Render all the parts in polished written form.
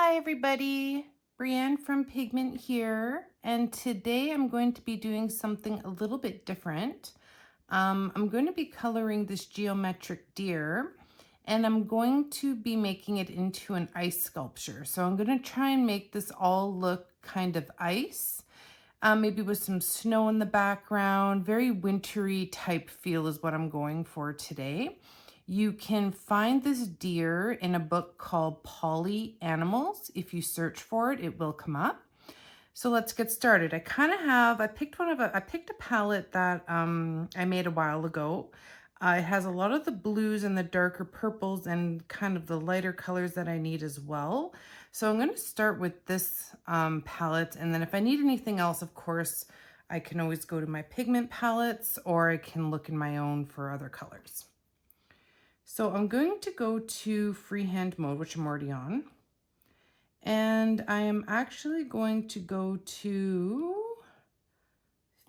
Hi everybody, Brienne from Pigment here, and today I'm going to be doing something a little bit different. I'm going to be coloring this geometric deer, and I'm going to be making it into an ice sculpture. So I'm going to try and make this all look kind of ice, maybe with some snow in the background. Very wintry type feel is what I'm going for today. You can find this deer in a book called Polly Animals. If you search for it, it will come up. So let's get started. I picked a palette that I made a while ago. It has a lot of the blues and the darker purples and kind of the lighter colors that I need as well. So I'm going to start with this palette, and then if I need anything else, of course, I can always go to my pigment palettes, or I can look in my own for other colors. So I'm going to go to freehand mode, which I'm already on. And I am actually going to go to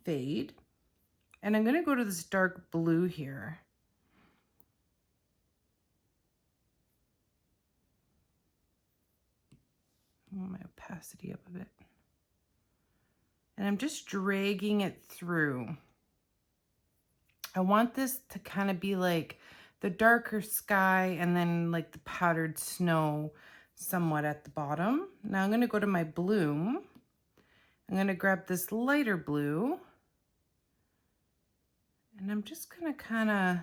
fade. And I'm going to go to this dark blue here. My opacity up a bit. And I'm just dragging it through. I want this to kind of be like the darker sky and then like the powdered snow somewhat at the bottom. Now I'm going to go to my bloom. I'm going to grab this lighter blue. And I'm just going to kind of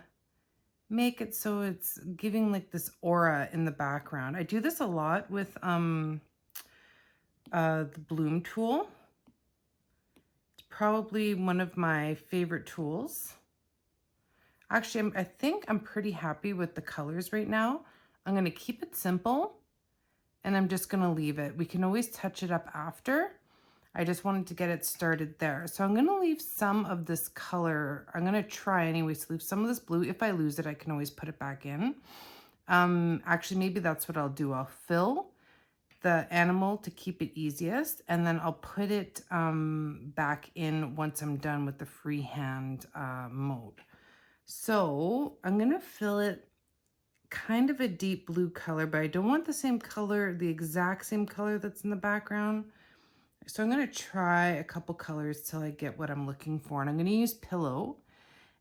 make it so it's giving like this aura in the background. I do this a lot with the bloom tool. It's probably one of my favorite tools. Actually, I think I'm pretty happy with the colors right now. I'm going to keep it simple, and I'm just going to leave it. We can always touch it up after. I just wanted to get it started there. So I'm going to leave some of this color. I'm going to try anyways to leave some of this blue. If I lose it, I can always put it back in. Actually, maybe that's what I'll do. I'll fill the animal to keep it easiest, and then I'll put it back in once I'm done with the freehand mode. So I'm going to fill it kind of a deep blue color, but I don't want the same color, the exact same color that's in the background. So I'm going to try a couple colors till I get what I'm looking for. And I'm going to use pillow,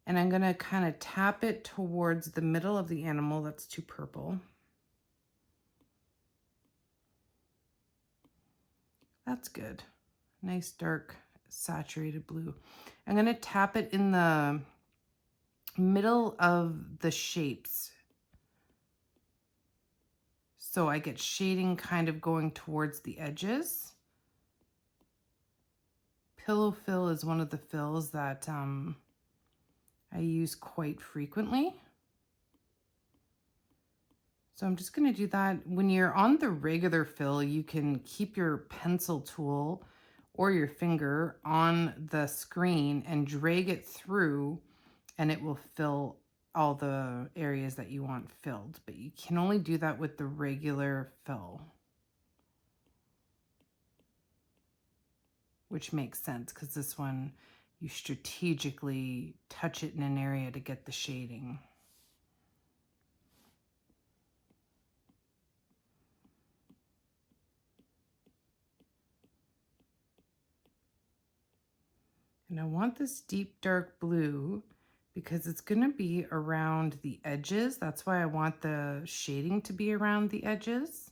and I'm going to kind of tap it towards the middle of the animal. That's too purple. That's good. Nice dark saturated blue. I'm going to tap it in the middle of the shapes. So I get shading kind of going towards the edges. Pillow fill is one of the fills that I use quite frequently. So I'm just going to do that. When you're on the regular fill, you can keep your pencil tool or your finger on the screen and drag it through, and it will fill all the areas that you want filled. But you can only do that with the regular fill, which makes sense because this one, you strategically touch it in an area to get the shading. And I want this deep dark blue because it's going to be around the edges. That's why I want the shading to be around the edges.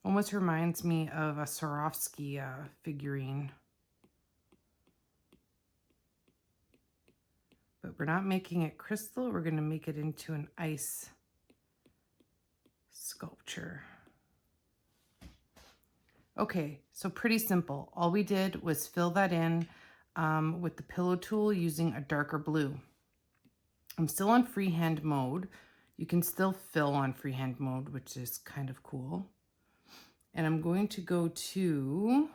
Almost reminds me of a Swarovski figurine. But we're not making it crystal. We're going to make it into an ice sculpture. Okay, so pretty simple. All we did was fill that in with the pillow tool using a darker blue. I'm still on freehand mode. You can still fill on freehand mode, which is kind of cool. And I'm going to go to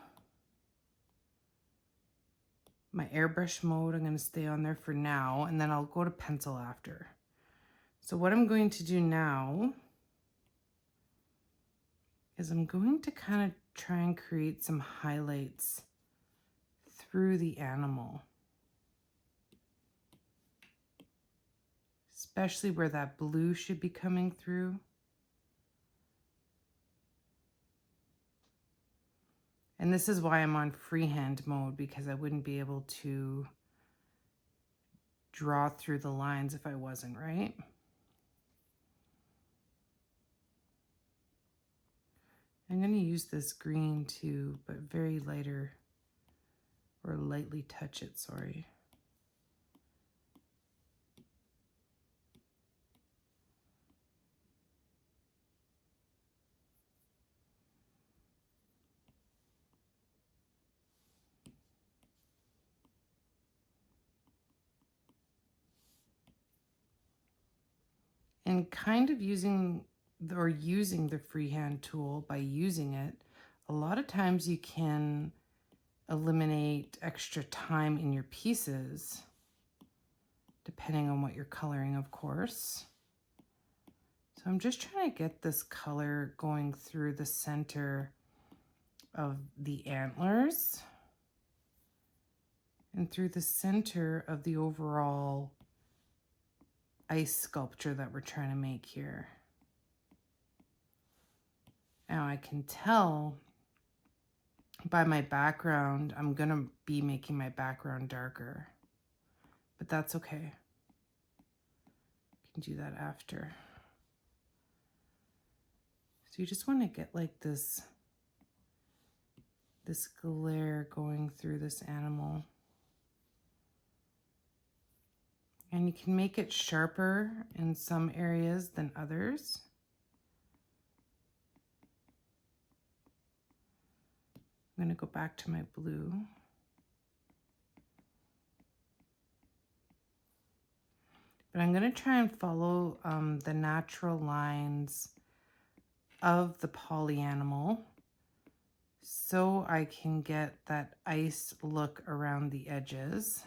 my airbrush mode. I'm going to stay on there for now, and then I'll go to pencil after. So what I'm going to do now is I'm going to kind of try and create some highlights through the animal, especially where that blue should be coming through. And this is why I'm on freehand mode, because I wouldn't be able to draw through the lines if I wasn't, right? I'm going to use this green too, but very lighter, or lightly touch it, sorry. And kind of using the freehand tool, by using it, a lot of times you can eliminate extra time in your pieces, depending on what you're coloring, of course. So I'm just trying to get this color going through the center of the antlers and through the center of the overall ice sculpture that we're trying to make here. Now I can tell by my background, I'm gonna be making my background darker, but that's okay. I can do that after. So you just want to get like this glare going through this animal. And you can make it sharper in some areas than others. I'm going to go back to my blue. But I'm going to try and follow the natural lines of the poly animal so I can get that ice look around the edges.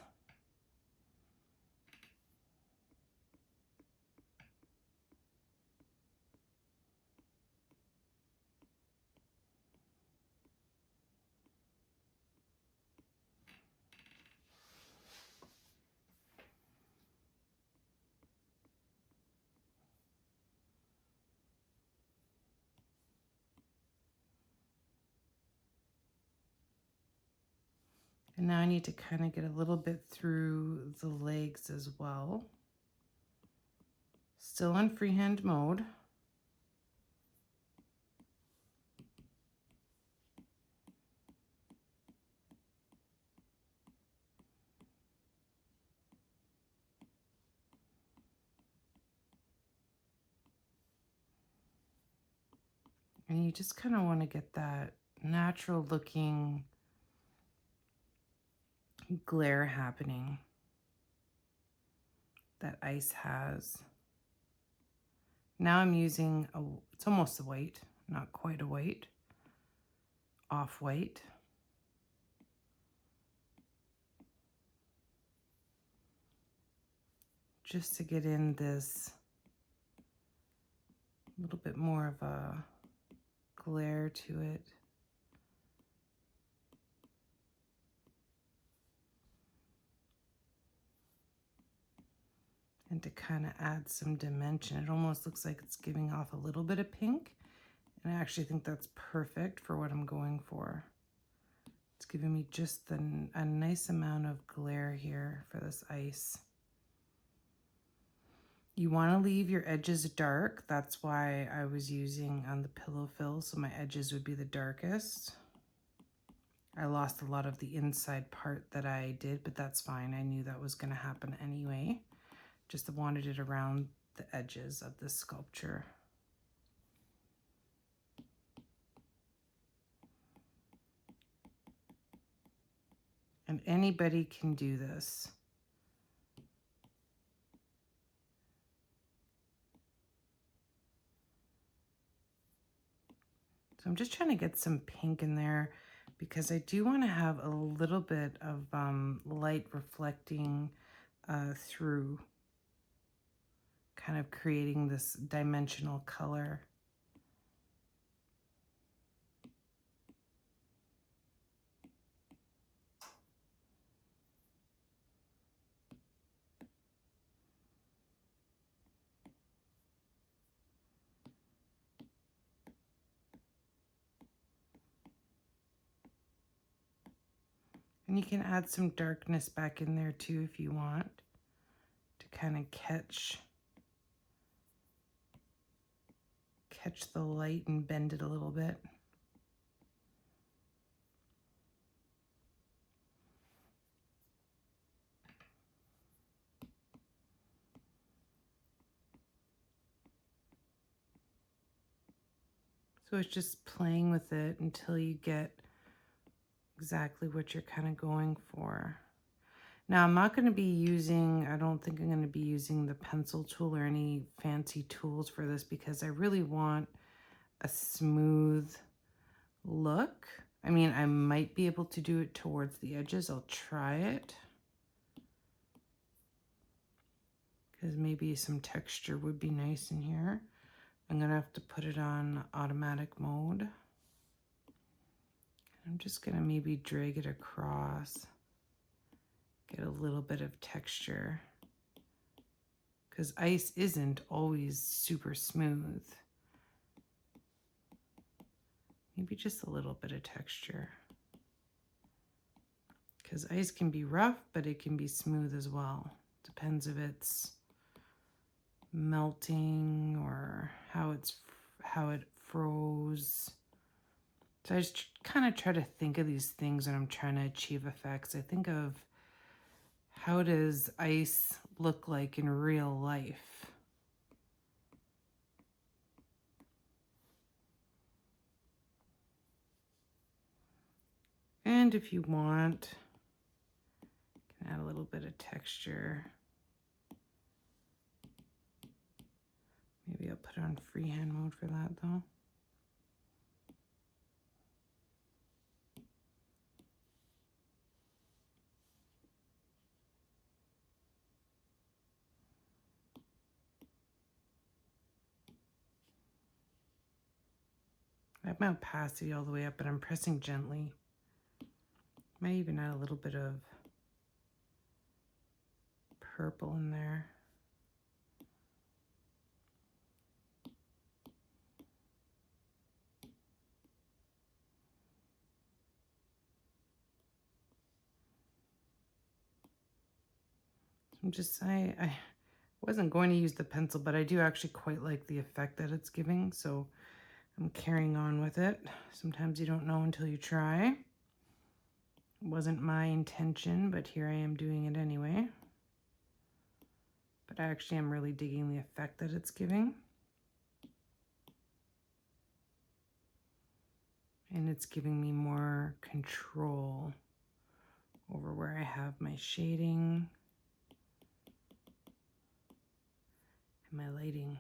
And now I need to kind of get a little bit through the legs as well. Still in freehand mode. And you just kind of want to get that natural looking glare happening that ice has. Now I'm using it's almost a white, not quite a white, off-white. Just to get in this little bit more of a glare to it. And to kind of add some dimension. It almost looks like it's giving off a little bit of pink. And I actually think that's perfect for what I'm going for. It's giving me just a nice amount of glare here for this ice. You want to leave your edges dark. That's why I was using on the pillow fill, so my edges would be the darkest. I lost a lot of the inside part that I did, but that's fine. I knew that was going to happen anyway. Just wanted it around the edges of this sculpture. And anybody can do this. So I'm just trying to get some pink in there because I do want to have a little bit of light reflecting through, kind of creating this dimensional color. And you can add some darkness back in there too if you want to kind of catch the light and bend it a little bit. So it's just playing with it until you get exactly what you're kind of going for. Now I'm not going to be using, I don't think I'm going to be using the pencil tool or any fancy tools for this because I really want a smooth look. I mean, I might be able to do it towards the edges. I'll try it. Because maybe some texture would be nice in here. I'm going to have to put it on automatic mode. I'm just going to maybe drag it across. Get a little bit of texture. Because ice isn't always super smooth. Maybe just a little bit of texture. Because ice can be rough, but it can be smooth as well. Depends if it's melting or how it froze. So I just kind of try to think of these things when I'm trying to achieve effects. I think of how does ice look like in real life? And if you want, you can add a little bit of texture. Maybe I'll put it on freehand mode for that though. I have my opacity all the way up, but I'm pressing gently. Might even add a little bit of purple in there. I wasn't going to use the pencil, but I do actually quite like the effect that it's giving, so I'm carrying on with it. Sometimes you don't know until you try. It wasn't my intention, but here I am doing it anyway. But I actually am really digging the effect that it's giving. And it's giving me more control over where I have my shading and my lighting.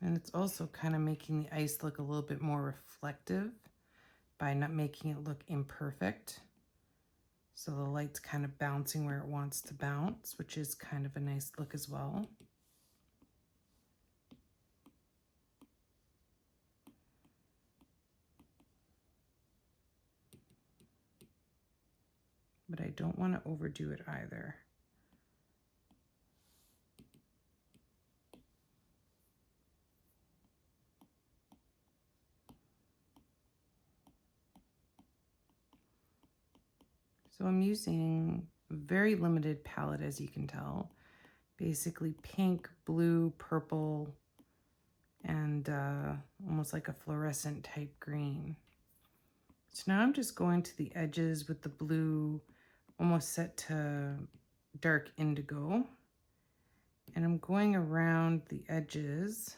And it's also kind of making the ice look a little bit more reflective by not making it look imperfect. So the light's kind of bouncing where it wants to bounce, which is kind of a nice look as well. But I don't want to overdo it either. So I'm using a very limited palette, as you can tell. Basically pink, blue, purple, and almost like a fluorescent type green. So now I'm just going to the edges with the blue almost set to dark indigo. And I'm going around the edges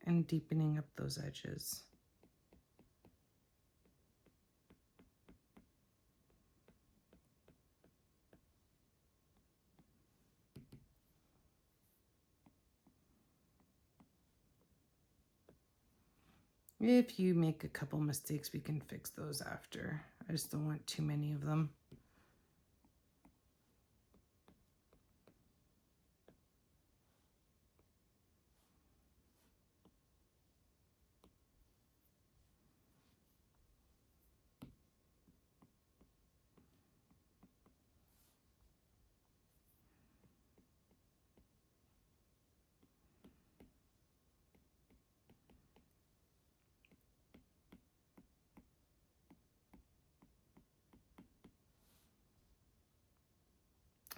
and deepening up those edges. If you make a couple mistakes, we can fix those after. I just don't want too many of them.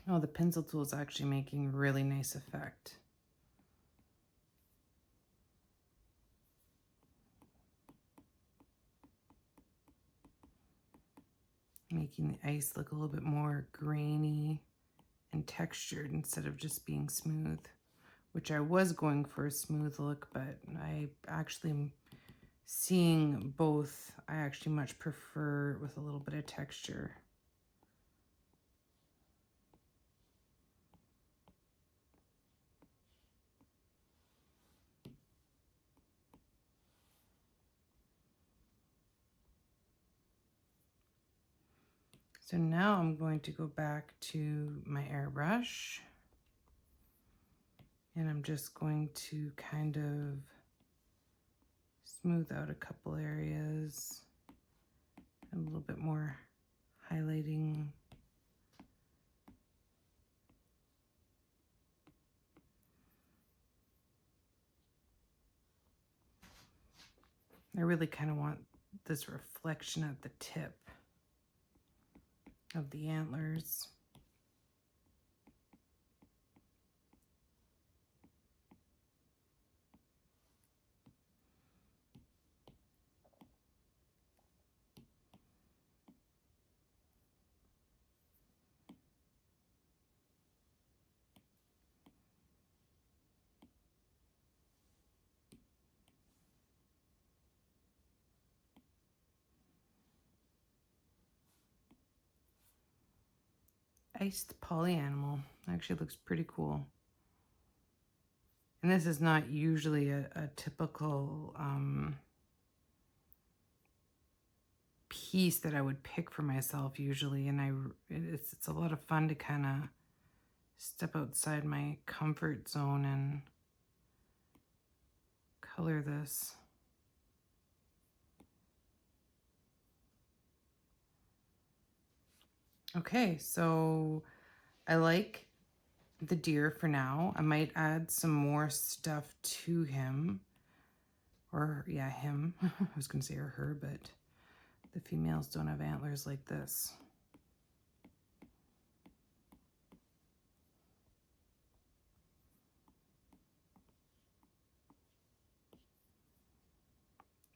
Oh, the pencil tool is actually making a really nice effect. Making the ice look a little bit more grainy and textured instead of just being smooth, which I was going for a smooth look, but I actually am seeing both. I actually much prefer with a little bit of texture. So now I'm going to go back to my airbrush, and I'm just going to kind of smooth out a couple areas, a little bit more highlighting. I really kind of want this reflection at the tip of the antlers. Iced poly animal actually looks pretty cool. And this is not usually a typical piece that I would pick for myself usually, and it's a lot of fun to kind of step outside my comfort zone and color this. Okay, so I like the deer for now. I might add some more stuff to him. Or, yeah, him. I was going to say or her, but the females don't have antlers like this.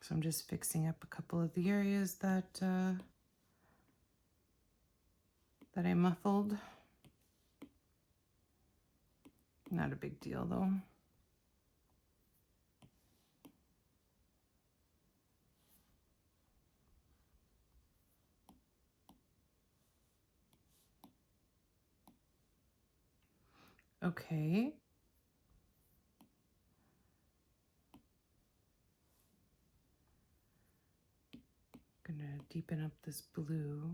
So I'm just fixing up a couple of the areas that I muffled. Not a big deal though. Okay. Gonna deepen up this blue.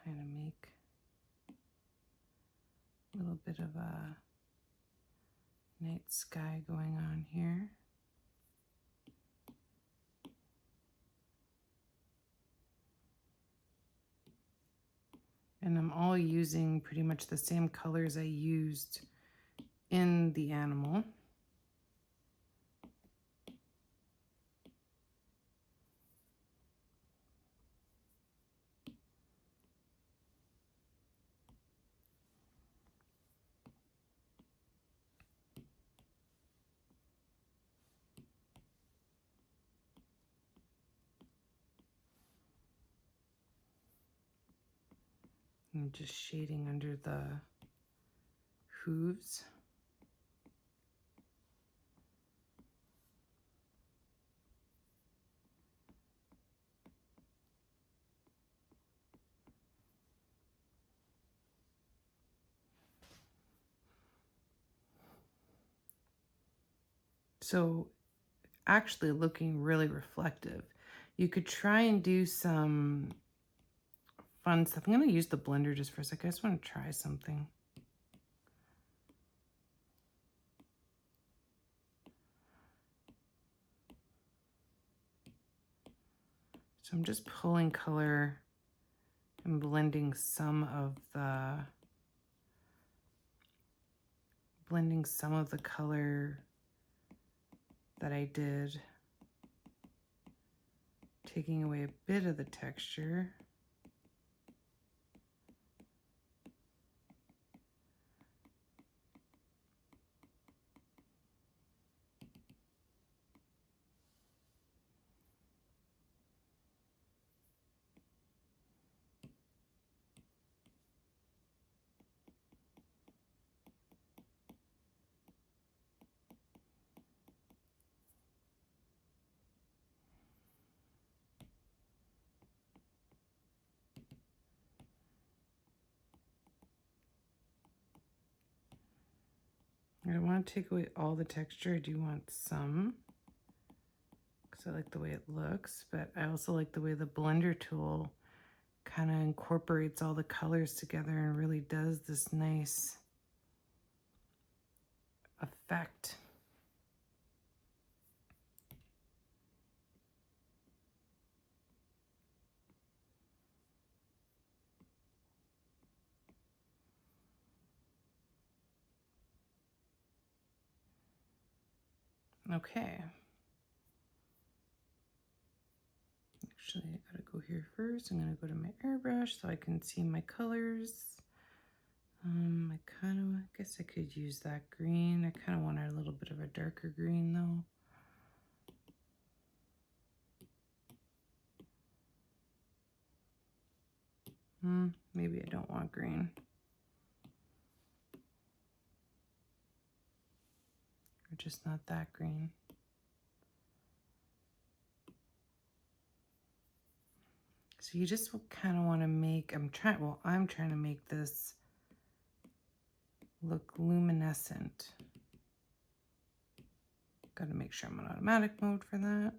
Kind of make a little bit of a night sky going on here. And I'm all using pretty much the same colors I used in the animal. I'm just shading under the hooves. So actually looking really reflective. You could try and do some fun stuff. I'm going to use the blender just for a second. I just want to try something. So I'm just pulling color and blending some of the color that I did taking away a bit of the texture. I don't want to take away all the texture. I do want some, because I like the way it looks, but I also like the way the blender tool kind of incorporates all the colors together and really does this nice effect. Okay. Actually, I gotta go here first. I'm gonna go to my airbrush so I can see my colors. I guess I could use that green. I kind of want a little bit of a darker green though. Maybe I don't want green. Or just not that green. So you just kind of want to make, I'm trying to make this look luminescent. Got to make sure I'm on automatic mode for that.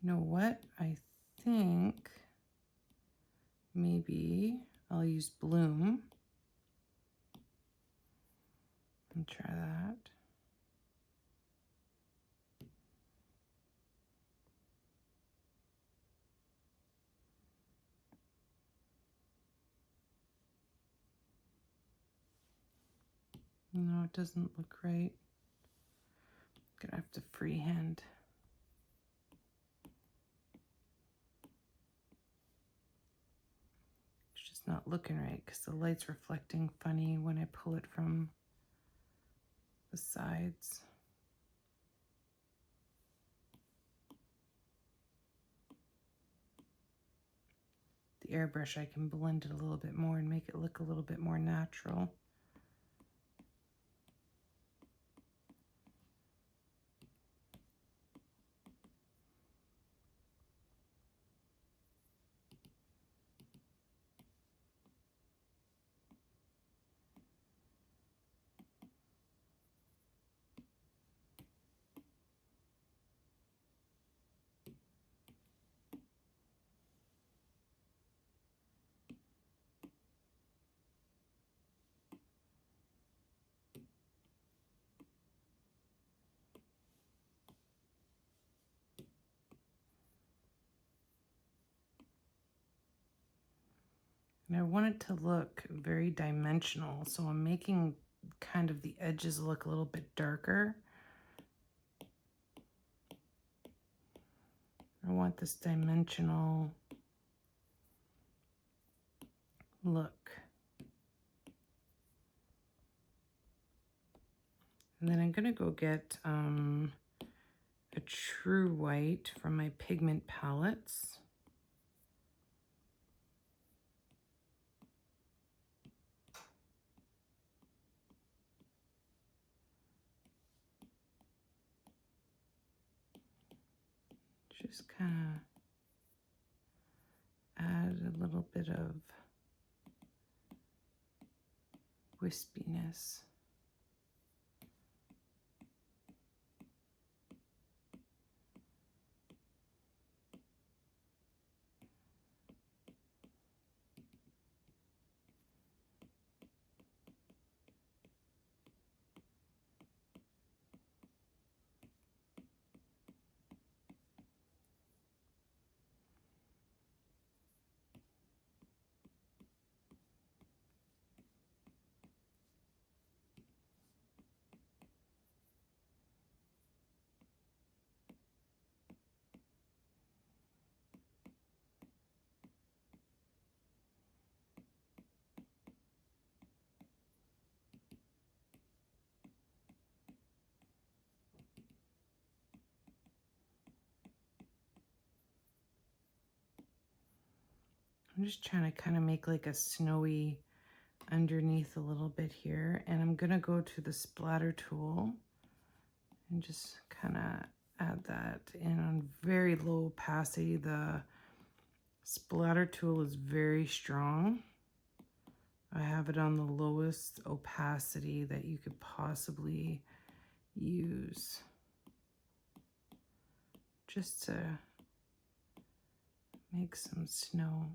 You know what? I think maybe I'll use bloom and try that. No, it doesn't look right. Gonna have to freehand. It's just not looking right because the light's reflecting funny when I pull it from the sides. The airbrush, I can blend it a little bit more and make it look a little bit more natural. And I want it to look very dimensional, so I'm making kind of the edges look a little bit darker. I want this dimensional look. And then I'm gonna go get a true white from my Pigment palettes. Just kind of add a little bit of wispiness. I'm just trying to kind of make like a snowy underneath a little bit here. And I'm going to go to the splatter tool and just kind of add that in on very low opacity. The splatter tool is very strong. I have it on the lowest opacity that you could possibly use, just to make some snow.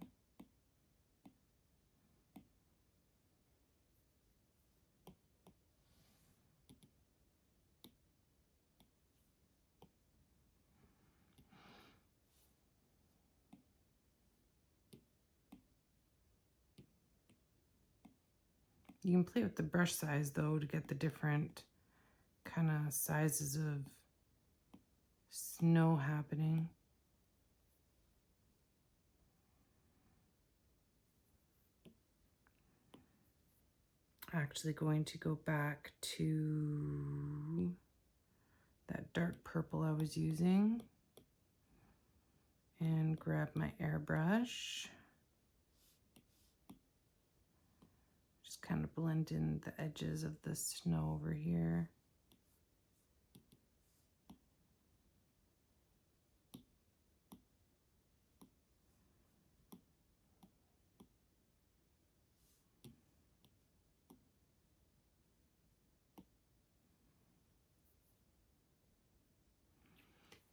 You can play with the brush size though to get the different kind of sizes of snow happening. Actually going to go back to that dark purple I was using and grab my airbrush. Just kind of blend in the edges of the snow over here.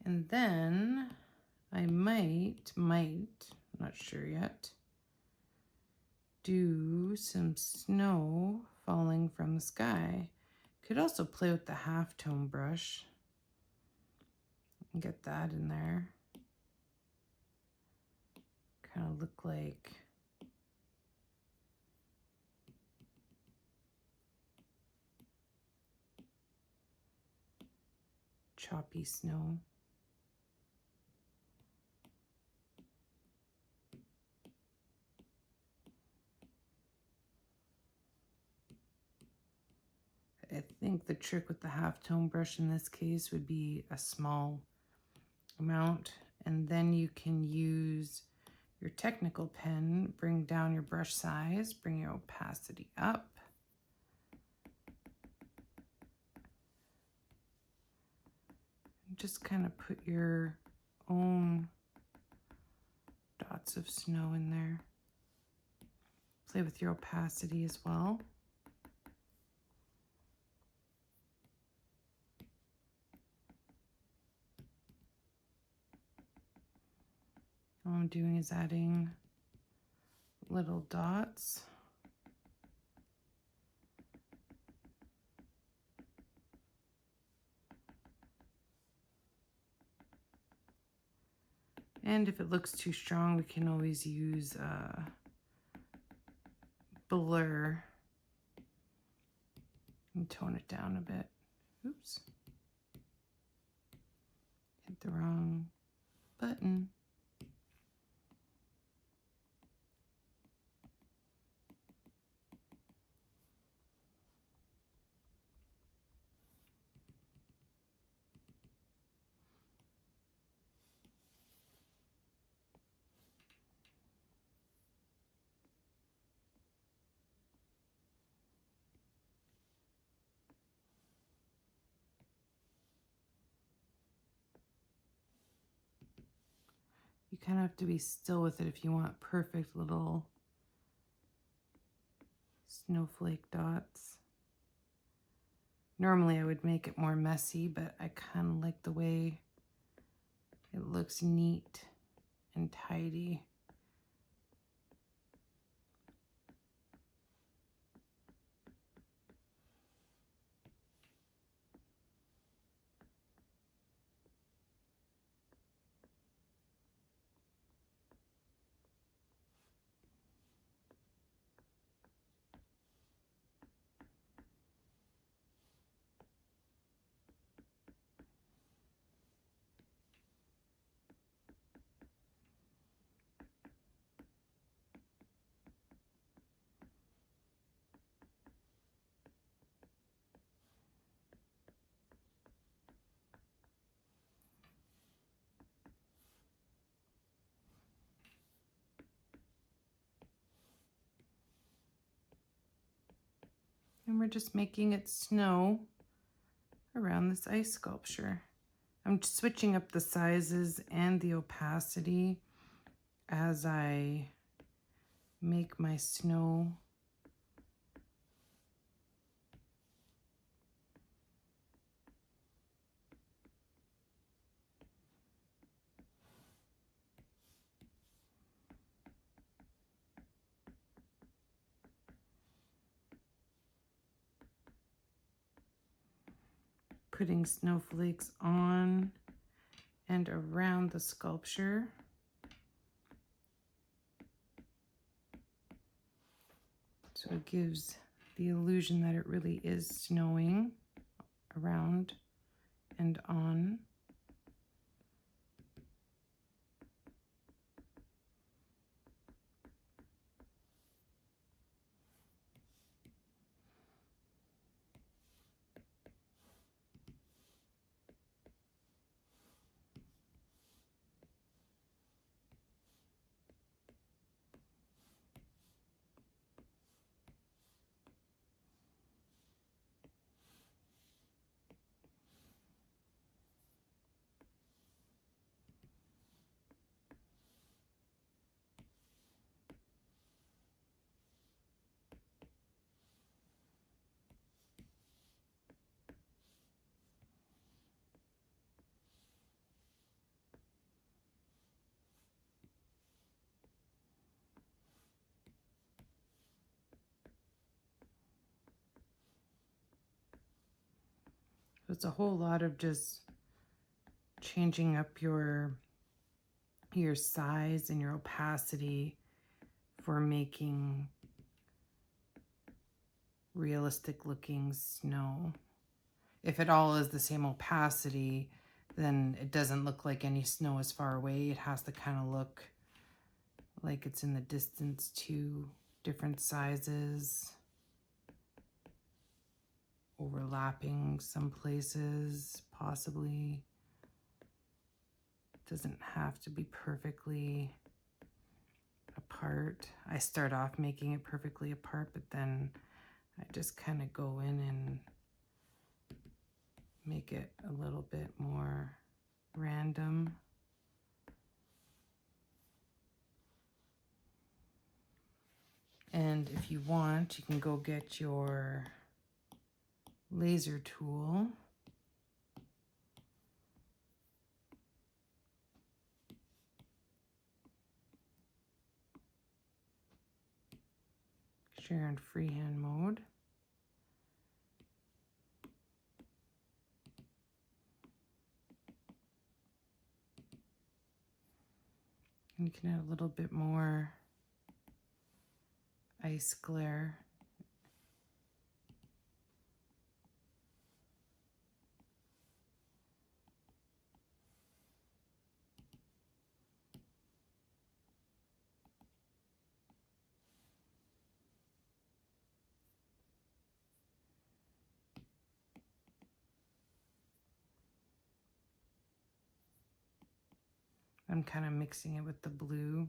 And then I might, not sure yet, do some snow falling from the sky. Could also play with the halftone brush and get that in there. Kind of look like choppy snow. I think the trick with the halftone brush in this case would be a small amount, and then you can use your technical pen, bring down your brush size, bring your opacity up. And just kind of put your own dots of snow in there. Play with your opacity as well. All I'm doing is adding little dots. And if it looks too strong, we can always use blur and tone it down a bit. Oops. Hit the wrong button. You kind of have to be still with it if you want perfect little snowflake dots. Normally I would make it more messy, but I kind of like the way it looks neat and tidy. And we're just making it snow around this ice sculpture. I'm switching up the sizes and the opacity as I make my snow. Putting snowflakes on and around the sculpture. So it gives the illusion that it really is snowing around and on. So it's a whole lot of just changing up your size and your opacity for making realistic looking snow. If it all is the same opacity, then it doesn't look like any snow is far away. It has to kind of look like it's in the distance to different sizes, overlapping some places, possibly. It doesn't have to be perfectly apart. I start off making it perfectly apart, but then I just kind of go in and make it a little bit more random. And if you want, you can go get your laser tool. Share in freehand mode. And you can add a little bit more ice glare. I'm kind of mixing it with the blue.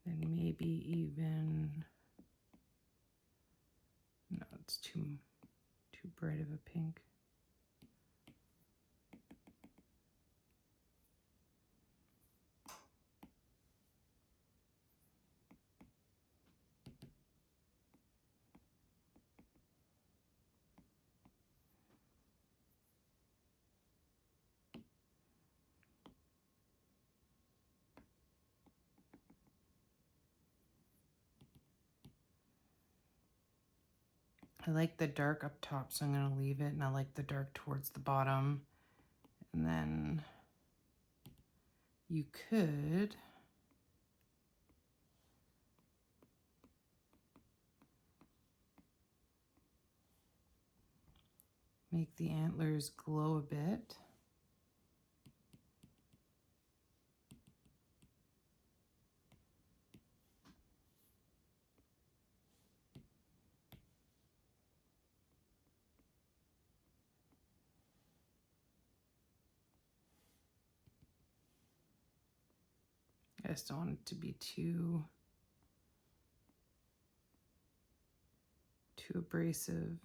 And maybe even, no, it's too bright of a pink. I like the dark up top, so I'm going to leave it, and I like the dark towards the bottom. And then you could make the antlers glow a bit. I just don't want it to be too too abrasive.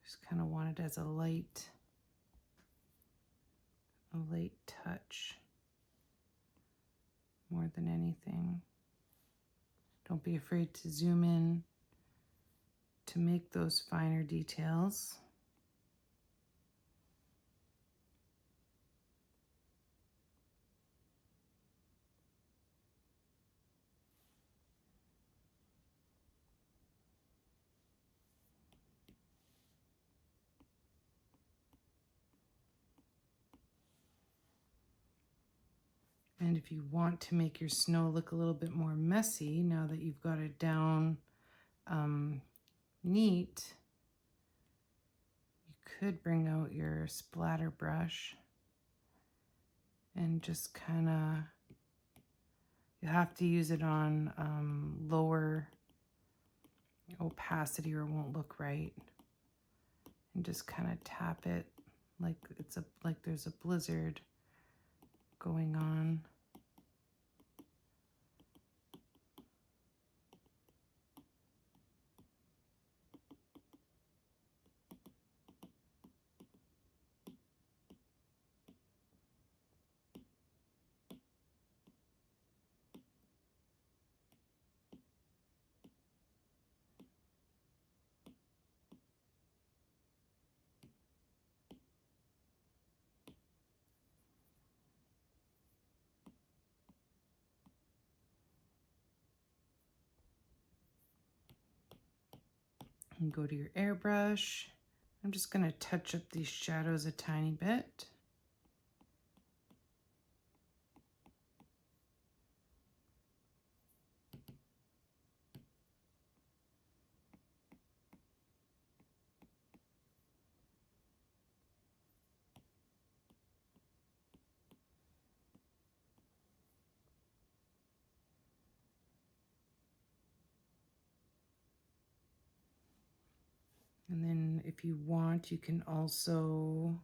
Just kind of want it as a light touch more than anything. Don't be afraid to zoom in to make those finer details. And if you want to make your snow look a little bit more messy, now that you've got it down neat, you could bring out your splatter brush and just kind of, you have to use it on lower opacity or it won't look right. And just kind of tap it like like there's a blizzard going on. And go to your airbrush. I'm just going to touch up these shadows a tiny bit. And then if you want, you can also,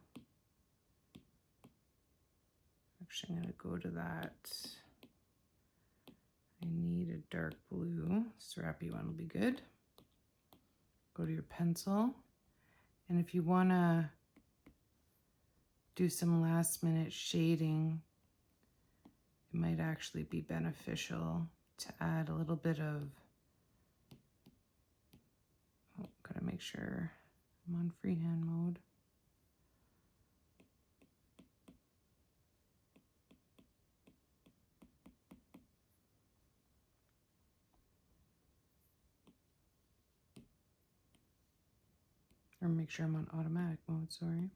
actually I'm going to go to that. I need a dark blue. Scrappy one will be good. Go to your pencil. And if you want to do some last minute shading, it might actually be beneficial to add a little bit of, oh, gotta make sure I'm on freehand mode. Or make sure I'm on automatic mode, sorry.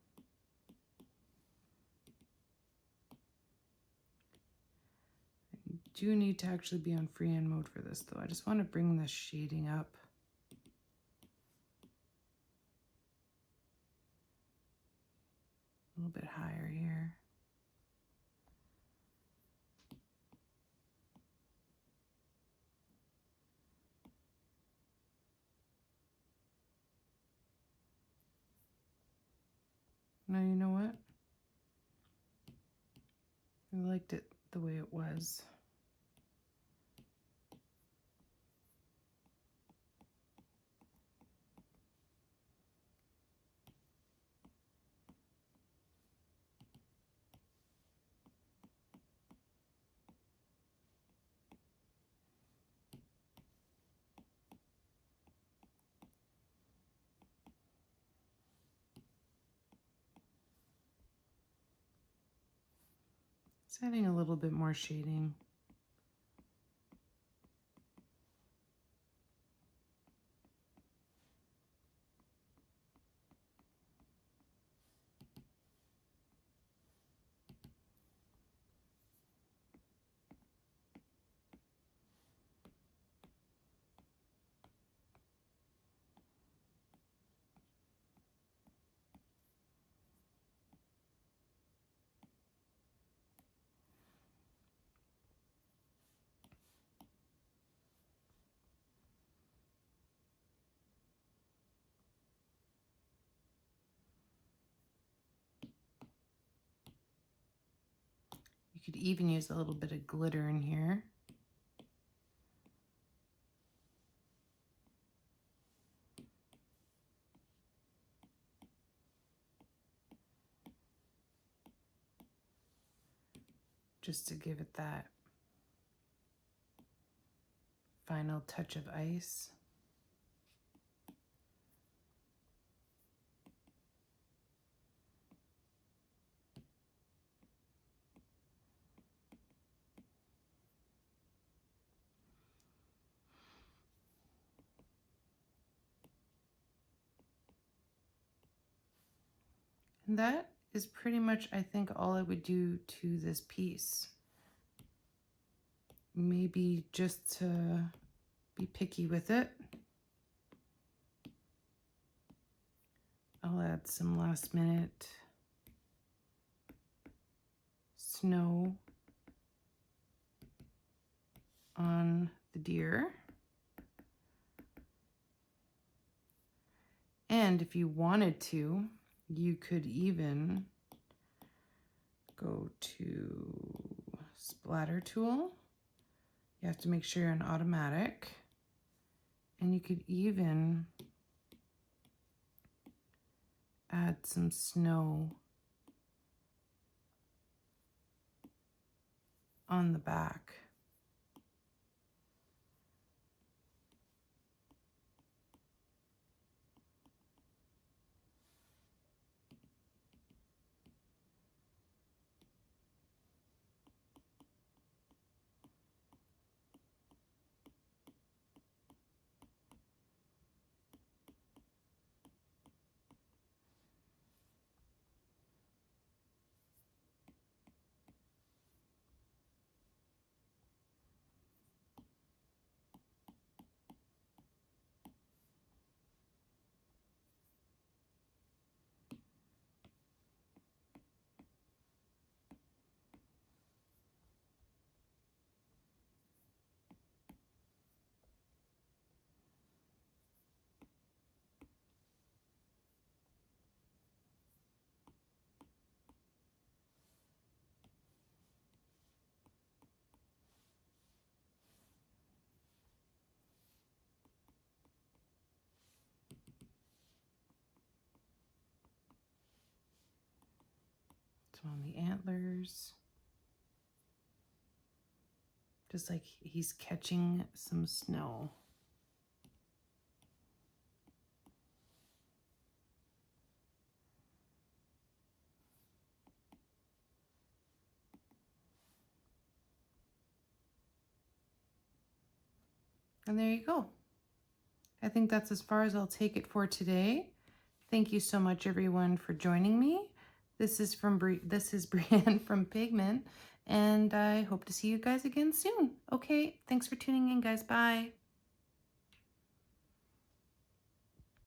I do need to actually be on freehand mode for this though. I just want to bring the shading up. A little bit higher here. No, you know what? I liked it the way it was. Just adding a little bit more shading. You could even use a little bit of glitter in here. just to give it that final touch of ice. And that is pretty much, I think, all I would do to this piece. Maybe just to be picky with it, I'll add some last minute snow on the deer. And if you wanted to, you could even go to splatter tool. You have to make sure you're on automatic. And you could even add some snow on the back. On the antlers, just like he's catching some snow. And there you go. I think that's as far as I'll take it for today. Thank you so much, everyone, for joining me. This is Brienne from Pigment, and I hope to see you guys again soon. Okay, thanks for tuning in, guys. Bye.